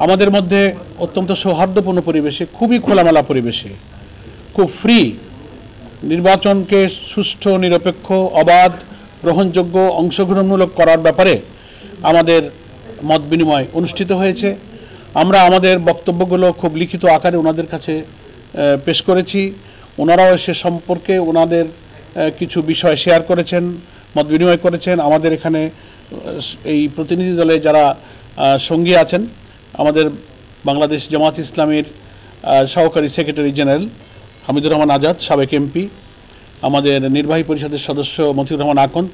আমাদের মধ্যে অত্যন্ত সৌহার্দ্যপূর্ণ পরিবেশে, খুবই খোলামেলা পরিবেশে, খুব ফ্রি নির্বাচনকে সুষ্ঠু, নিরপেক্ষ, অবাধ, গ্রহণযোগ্য, অংশগ্রহণমূলক করার ব্যাপারে আমাদের মত বিনিময় অনুষ্ঠিত হয়েছে। আমরা আমাদের বক্তব্যগুলো খুব লিখিত আকারে ওনাদের কাছে পেশ করেছি। ওনারাও সে সম্পর্কে ওনাদের কিছু বিষয় শেয়ার করেছেন, মত বিনিময় করেছেন। আমাদের এখানে এই প্রতিনিধি দলে যারা সঙ্গী আছেন, আমাদের বাংলাদেশ জামাত ইসলামীর সহকারী সেক্রেটারি জেনারেল হামিদুর রহমান আজাদ, সাবেক এমপি, আমাদের নির্বাহী পরিষদের সদস্য মতিউর রহমান আকন্দ,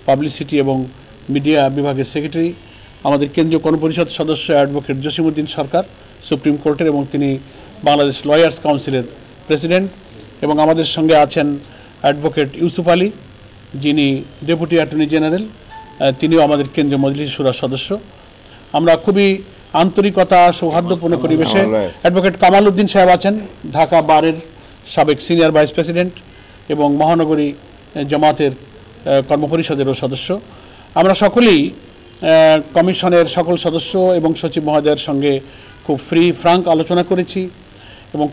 পাবলিসিটি এবং মিডিয়া বিভাগের সেক্রেটারি, আমাদের কেন্দ্রীয় কর্মপরিষদ সদস্য অ্যাডভোকেট জসিমউদ্দিন সরকার, সুপ্রিম কোর্টের, এবং তিনি বাংলাদেশ লয়ার্স কাউন্সিলের প্রেসিডেন্ট, এবং আমাদের সঙ্গে আছেন অ্যাডভোকেট ইউসুফ আলী, যিনি ডেপুটি অ্যাটর্নি জেনারেল, তিনিও আমাদের কেন্দ্রীয় মজলিস শুরার সদস্য। আমরা খুবই আন্তরিকতা, সৌহার্দ্যপূর্ণ পরিবেশে, অ্যাডভোকেট কামাল উদ্দিন সাহেব আছেন, ঢাকা বারের সাবেক সিনিয়র ভাইস প্রেসিডেন্ট এবং মহানগরী জামাতের কর্মপরিষদেরও সদস্য। আমরা সকলেই কমিশনের সকল সদস্য এবং সচিব মহোদয়ের সঙ্গে খুব ফ্রাঙ্ক আলোচনা করেছি, এবং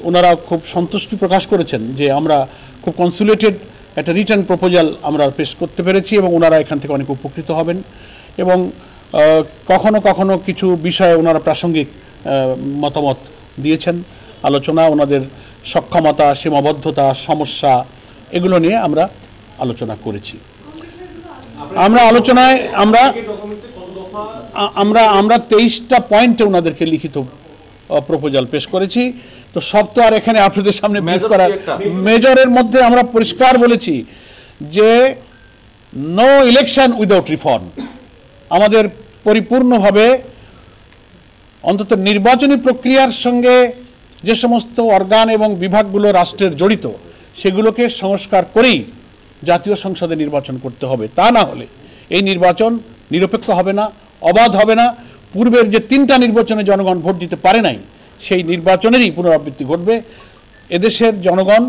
ওনারা খুব সন্তুষ্টি প্রকাশ করেছেন যে আমরা খুব কনসুলেটেড একটা রিটার্ন প্রপোজাল আমরা পেশ করতে পেরেছি, এবং ওনারা এখান থেকে অনেক উপকৃত হবেন। এবং কখনো কখনো কিছু বিষয়ে ওনারা প্রাসঙ্গিক মতামত দিয়েছেন, আলোচনা, ওনাদের সক্ষমতা, সীমাবদ্ধতা, সমস্যা, এগুলো নিয়ে আমরা আলোচনা করেছি। আমরা আলোচনায় আমরা 23টা পয়েন্টে ওনাদেরকে লিখিত প্রপোজাল পেশ করেছি। তো সব তো আর এখানে আপনাদের সামনে পেশ করা, মেজরের মধ্যে আমরা পরিষ্কার বলেছি যে নো ইলেকশন উইদাউট রিফর্ম। আমাদের পরিপূর্ণভাবে অন্তত নির্বাচনী প্রক্রিয়ার সঙ্গে যে সমস্ত অর্গান এবং বিভাগগুলো রাষ্ট্রের জড়িত, সেগুলোকে সংস্কার করেই জাতীয় সংসদে নির্বাচন করতে হবে। তা না হলে এই নির্বাচন নিরপেক্ষ হবে না, অবাধ হবে না। পূর্বের যে 3টা নির্বাচনে জনগণ ভোট দিতে পারে নাই, সেই নির্বাচনেরই পুনরাবৃত্তি ঘটবে। এদেশের জনগণ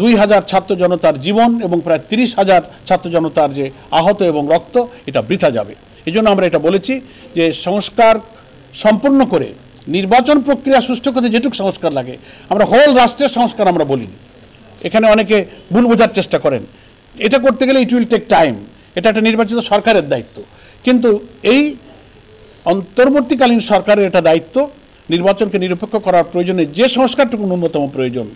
2000 ছাত্র জনতার জীবন এবং প্রায় 30,000 ছাত্র জনতার যে আহত এবং রক্ত, এটা বৃথা যাবে। এই জন্য আমরা এটা বলেছি যে সংস্কার সম্পূর্ণ করে নির্বাচন প্রক্রিয়া সুষ্ঠু করতে যেটুকু সংস্কার লাগে, আমরা হোল রাষ্ট্রের সংস্কার আমরা বলিনি। এখানে অনেকে ভুল বোঝার চেষ্টা করেন, এটা করতে গেলে ইট উইল টেক টাইম, এটা একটা নির্বাচিত সরকারের দায়িত্ব। কিন্তু এই অন্তর্বর্তীকালীন সরকারের এটা দায়িত্ব, নির্বাচনকে নিরপেক্ষ করার প্রয়োজনে যে সংস্কারটুকু ন্যূনতম প্রয়োজন,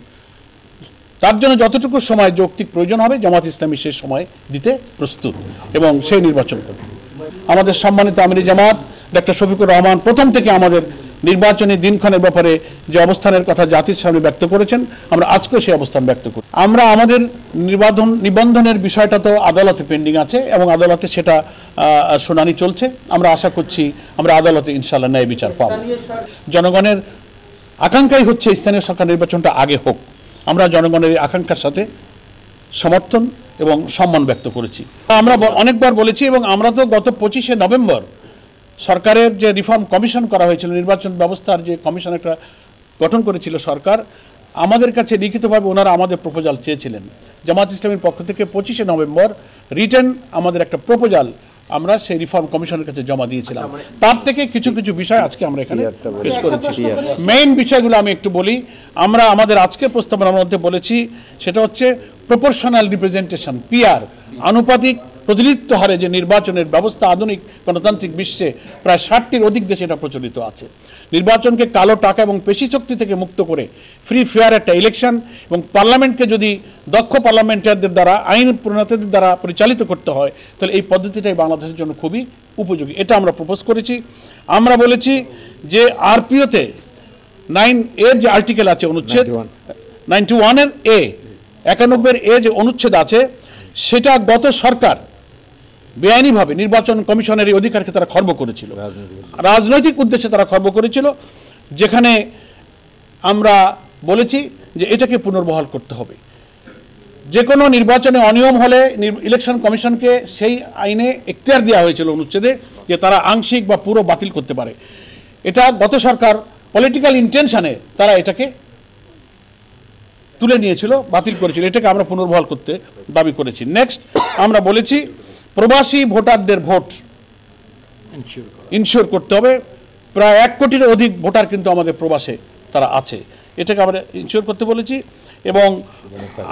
তার জন্য যতটুকু সময় যৌক্তিক প্রয়োজন হবে, জামাত ইসলামী সেই সময় দিতে প্রস্তুত এবং সেই নির্বাচন করবে। আমাদের সম্মানিত আমির জামাত ডক্টর শফিকুর রহমান প্রথম থেকে আমাদের নির্বাচনী দিনক্ষণের ব্যাপারে যে অবস্থানের কথা জাতির সামনে ব্যক্ত করেছেন, আমরা আজকেও সেই অবস্থান ব্যক্ত করি। আমরা আমাদের নিবন্ধনের বিষয়টা তো আদালতে পেন্ডিং আছে এবং আদালতে সেটা শুনানি চলছে। আমরা আশা করছি আমরা আদালতে ইনশাআল্লাহ ন্যায় বিচার পাব। জনগণের আকাঙ্ক্ষাই হচ্ছে স্থানীয় সরকার নির্বাচনটা আগে হোক। আমরা জনগণের এই আকাঙ্ক্ষার সাথে সমর্থন এবং সম্মান ব্যক্ত করেছি। আমরা অনেকবার বলেছি, এবং আমরা তো গত 25শে নভেম্বর সরকারের যে রিফর্ম কমিশন করা হয়েছিল, নির্বাচন ব্যবস্থার যে কমিশন একটা গঠন করেছিল সরকার, আমাদের কাছে লিখিতভাবে ওনারা আমাদের প্রপোজাল চেয়েছিলেন। জামাত ইসলামীর পক্ষ থেকে 25শে নভেম্বর রিটেন আমাদের একটা প্রপোজাল আমরা সেই রিফর্ম কমিশনের কাছে জমা দিয়েছিলাম। তার থেকে কিছু কিছু বিষয় আজকে আমরা এখানে পেশ করেছি। মেইন বিষয়গুলো আমি একটু বলি। আমরা আমাদের আজকের প্রস্তাবনার মধ্যে বলেছি, সেটা হচ্ছে প্রপোর্শনাল রিপ্রেজেন্টেশন, পিআর, আনুপাতিক প্রতিনিধিত্ব হারে যে নির্বাচনের ব্যবস্থা আধুনিক গণতান্ত্রিক বিশ্বে প্রায় 60টির অধিক দেশে এটা প্রচলিত আছে। নির্বাচনকে কালো টাকা এবং পেশি শক্তি থেকে মুক্ত করে ফ্রি ফেয়ার একটা ইলেকশন, এবং পার্লামেন্টকে যদি দক্ষ পার্লামেন্টারদের দ্বারা, আইন প্রণেতাদের দ্বারা পরিচালিত করতে হয়, তাহলে এই পদ্ধতিটাই বাংলাদেশের জন্য খুবই উপযোগী। এটা আমরা প্রপোজ করেছি। আমরা বলেছি যে আরপিওতে 9 এর যে আর্টিকেল আছে, অনুচ্ছেদ 91-এর এ, 91-এর এ যে অনুচ্ছেদ আছে, সেটা গত সরকার বেআইনিভাবে নির্বাচন কমিশনের এই অধিকারকে তারা খর্ব করেছিল, রাজনৈতিক উদ্দেশ্যে তারা খর্ব করেছিল, যেখানে আমরা বলেছি যে এটাকে পুনর্বহাল করতে হবে। যে কোনো নির্বাচনে অনিয়ম হলে ইলেকশন কমিশনকে সেই আইনে এখতিয়ার দেওয়া হয়েছিল অনুচ্ছেদে, যে তারা আংশিক বা পুরো বাতিল করতে পারে। এটা গত সরকার পলিটিক্যাল ইন্টেনশনে তারা এটাকে তুলে নিয়েছিল, বাতিল করেছিল। এটাকে আমরা পুনর্বহাল করতে দাবি করেছি। নেক্সট আমরা বলেছি প্রবাসী ভোটারদের ভোট ইনশিওর করতে হবে। প্রায় 1 কোটির অধিক ভোটার কিন্তু আমাদের প্রবাসে তারা আছে, এটাকে আমরা ইনশিওর করতে বলেছি। এবং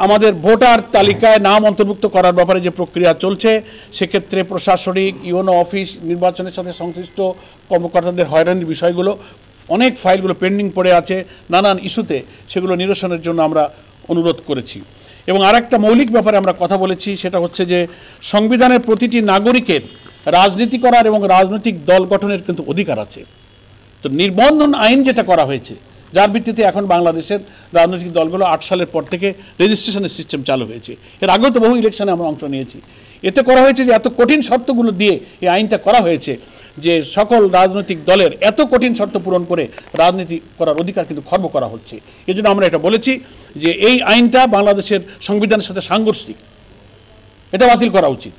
আমাদের ভোটার তালিকায় নাম অন্তর্ভুক্ত করার ব্যাপারে যে প্রক্রিয়া চলছে, সেক্ষেত্রে প্রশাসনিক ইউনো অফিস নির্বাচনের সাথে সংশ্লিষ্ট কর্মকর্তাদের হয়রানির বিষয়গুলো, অনেক ফাইলগুলো পেন্ডিং পড়ে আছে নানান ইস্যুতে, সেগুলো নিরসনের জন্য আমরা অনুরোধ করেছি। এবং আরেকটা মৌলিক ব্যাপারে আমরা কথা বলেছি, সেটা হচ্ছে যে সংবিধানের প্রতিটি নাগরিকের রাজনীতি করার এবং রাজনৈতিক দল গঠনের কিন্তু অধিকার আছে। তো নিবন্ধন আইন যেটা করা হয়েছে, যার ভিত্তিতে এখন বাংলাদেশের রাজনৈতিক দলগুলো 8 সালের পর থেকে রেজিস্ট্রেশনের সিস্টেম চালু হয়েছে। এর আগেও তো বহু ইলেকশনে আমরা অংশ নিয়েছি। এতে করা হয়েছে যে এত কঠিন শর্তগুলো দিয়ে এই আইনটা করা হয়েছে যে সকল রাজনৈতিক দলের এত কঠিন শর্ত পূরণ করে রাজনীতি করার অধিকার কিন্তু খর্ব করা হচ্ছে। এই জন্য আমরা এটা বলেছি যে এই আইনটা বাংলাদেশের সংবিধানের সাথে সাংঘর্ষিক, এটা বাতিল করা উচিত।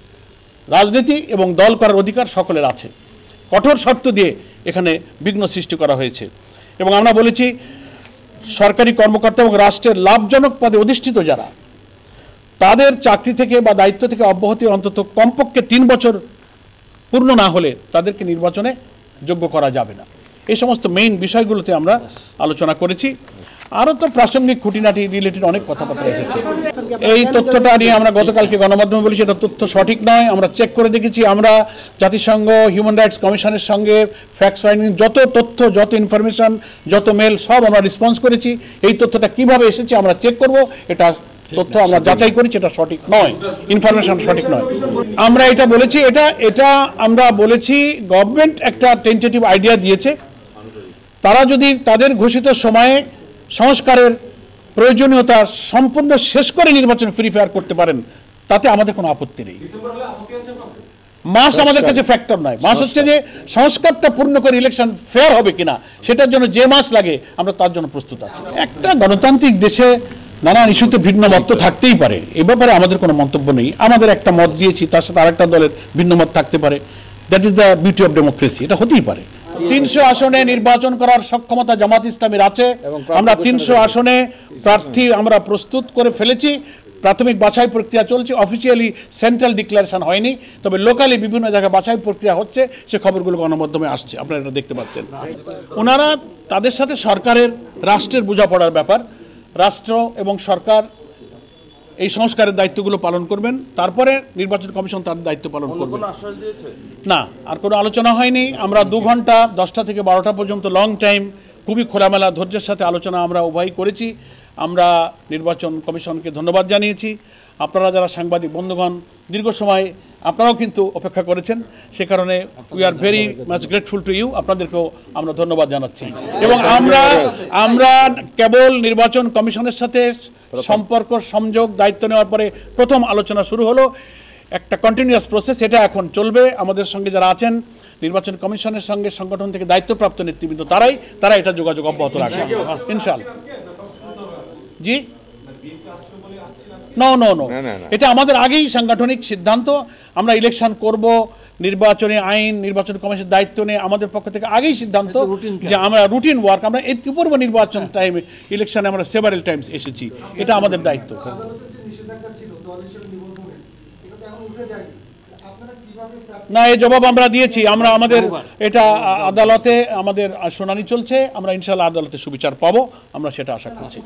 রাজনীতি এবং দল করার অধিকার সকলের আছে, কঠোর শর্ত দিয়ে এখানে বিঘ্ন সৃষ্টি করা হয়েছে। এবং আমরা বলেছি সরকারি কর্মকর্তা এবং রাষ্ট্রের লাভজনক পদে অধিষ্ঠিত যারা, তাদের চাকরি থেকে বা দায়িত্ব থেকে অব্যাহতি অন্তত কমপক্ষে 3 বছর পূর্ণ না হলে তাদেরকে নির্বাচনে যোগ্য করা যাবে না। এই সমস্ত মেইন বিষয়গুলোতে আমরা আলোচনা করেছি। আরও তো প্রাসঙ্গিক খুঁটিনাটি রিলেটেড অনেক কথাবার্তা এসেছে। এই তথ্যটা নিয়ে আমরা গতকালকে গণমাধ্যমে বলেছি এটা তথ্য সঠিক নয়। আমরা চেক করে দেখেছি, আমরা জাতিসংঘ হিউম্যান রাইটস কমিশনের সঙ্গে ফ্যাক্ট ফাইন্ডিং যত তথ্য, যত ইনফরমেশন, যত মেল সব আমরা রেসপন্স করেছি। এই তথ্যটা কিভাবে এসেছে আমরা চেক করব, এটা তথ্য আমরা যাচাই করেছি, এটা সঠিক নয়, ইনফরমেশন সঠিক নয়। আমরা এটা বলেছি, এটা আমরা বলেছি গভর্নমেন্ট একটা টেন্টেটিভ আইডিয়া দিয়েছে, তারা যদি তাদের ঘোষিত সময়ে সংস্কারের প্রয়োজনীয়তা সম্পূর্ণ শেষ করে নির্বাচন ফ্রি ফায়ার করতে পারেন, তাতে আমাদের কোনো আপত্তি নেই। মাস আমাদের কাছে ফ্যাক্টর নয়, মাস হচ্ছে যে সংস্কারটা পূর্ণ করে ইলেকশন ফেয়ার হবে কিনা, সেটার জন্য যে মাস লাগে আমরা তার জন্য প্রস্তুত আছি। একটা গণতান্ত্রিক দেশে নানান ইস্যুতে ভিন্ন মত থাকতেই পারে, এ ব্যাপারে আমাদের কোনো মন্তব্য নেই। আমাদের একটা মত দিয়েছি, তার সাথে আরেকটা দলের ভিন্ন মত থাকতে পারে, that is the beauty of democracy, এটা হতেই পারে। 300 আসনে নির্বাচন করার সক্ষমতা জামাত ইসলামের আছে। আমরা 300 আসনে প্রার্থী আমরা প্রস্তুত করে ফেলেছি, প্রাথমিক বাছাই প্রক্রিয়া চলছে, অফিসিয়ালি সেন্ট্রাল ডিক্লারেশন হয়নি, তবে লোকালি বিভিন্ন জায়গায় বাছাই প্রক্রিয়া হচ্ছে, সে খবরগুলো গণমাধ্যমে আসছে, আপনারা এটা দেখতে পাচ্ছেন। ওনারা তাদের সাথে সরকারের রাষ্ট্রের বোঝাপড়ার ব্যাপার, রাষ্ট্র এবং সরকার এই সংস্কারের দায়িত্বগুলো পালন করবেন, তারপরে নির্বাচন কমিশন তার দায়িত্ব পালন করবে। না, আর কোনো আলোচনা হয়নি। আমরা 2 ঘন্টা 10টা থেকে 12টা পর্যন্ত লং টাইম খুবই খোলামেলা ধৈর্যের সাথে আলোচনা আমরা উভয়ই করেছি। আমরা নির্বাচন কমিশনকে ধন্যবাদ জানিয়েছি। আপনারা যারা সাংবাদিক বন্ধুগণ দীর্ঘ সময় আপনারাও কিন্তু অপেক্ষা করেছেন, সে কারণে we are very much grateful to you, আপনাদেরকেও আমরা ধন্যবাদ জানাচ্ছি। এবং আমরা কেবল নির্বাচন কমিশনের সাথে সম্পর্ক সংযোগ দায়িত্ব নেওয়ার পরে প্রথম আলোচনা শুরু হলো, একটা কন্টিনিউয়াস প্রসেস, এটা এখন চলবে। আমাদের সঙ্গে যারা আছেন নির্বাচন কমিশনের সঙ্গে সংগঠন থেকে দায়িত্বপ্রাপ্ত নেতৃবৃন্দ তারা এটা যোগাযোগ অব্যাহত রাখবে ইনশাআল্লাহ। জি নো, এটা আমাদের আগেই সাংগঠনিক সিদ্ধান্ত। আমরা ইলেকশন করব, নির্বাচনে আইন, নির্বাচন কমিশনের দায়িত্ব নিয়ে আমাদের পক্ষ থেকে আগেই সিদ্ধান্ত যে আমরা রুটিন ওয়ার্ক, আমরা এই পূর্ব নির্বাচন টাইমে ইলেকশনে আমরা সেভারেল টাইমস এসেছি, এটা আমাদের দায়িত্ব। না, এই জবাব আমরা দিয়েছি। আমাদের এটা আদালতে আমাদের শুনানি চলছে, আমরা ইনশাআল্লাহ আদালতে সুবিচার পাবো, আমরা সেটা আশা করছি।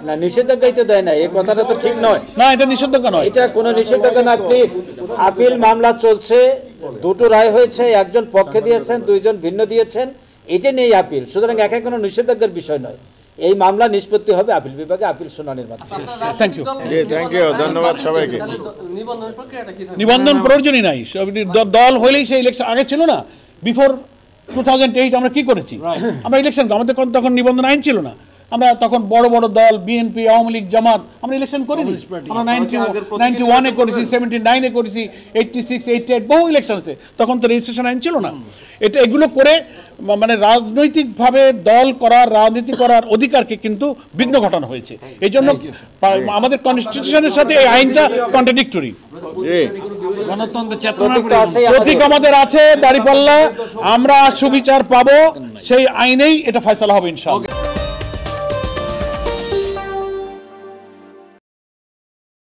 না, নিষেধাজ্ঞাই তো দেয় না, এই কথাটা তো ঠিক নয়। না, এটা নিষেধাজ্ঞা নয়, এটা কোনো নিষেধাজ্ঞা না। প্লিজ, আপিল মামলা চলছে, 2টো রায় হয়েছে, একজন পক্ষে দিয়েছেন, 2জন ভিন্ন দিয়েছেন, এটা নিয়েই আপিল। সুতরাং একা কোনো নিষেধাজ্ঞার বিষয় নয়। এই মামলা নিষ্পত্তি হবে আপিল বিভাগে, আপিল শুনানির মাধ্যমে। থ্যাংক ইউ, ধন্যবাদ সবাইকে। নিবন্ধন প্রয়োজনই নাই, দল হইলেই সেই ইলেকশন আগে ছিল না। বিফোর 2008 আমরা কি করেছি, আমরা ইলেকশন, আমাদের তখন নিবন্ধন আইন ছিল না। আমরা তখন বড় বড় দল বিএনপি, আওয়ামী লীগ, জামাত, আমরা ইলেকশন করিনি। আমরা 91-এ করেছি, 79-এ করেছি, 86, 88 বহু ইলেকশন আছে, তখন তো রেজিস্ট্রেশন আইন ছিল না। এগুলো করে মানে রাজনৈতিকভাবে দল করার, রাজনীতি করার অধিকারকে কিন্তু বিঘ্ন ঘটানো হয়েছে। এই জন্য আমাদের কনস্টিটিউশনের সাথে এই আইনটা কন্ট্রাডিক্টরি। প্রতীক আমাদের আছে দাঁড়িপাল্লা, আমরা সুবিচার পাবো, সেই আইনেই এটা ফয়সালা হবে ইনশাআল্লাহ।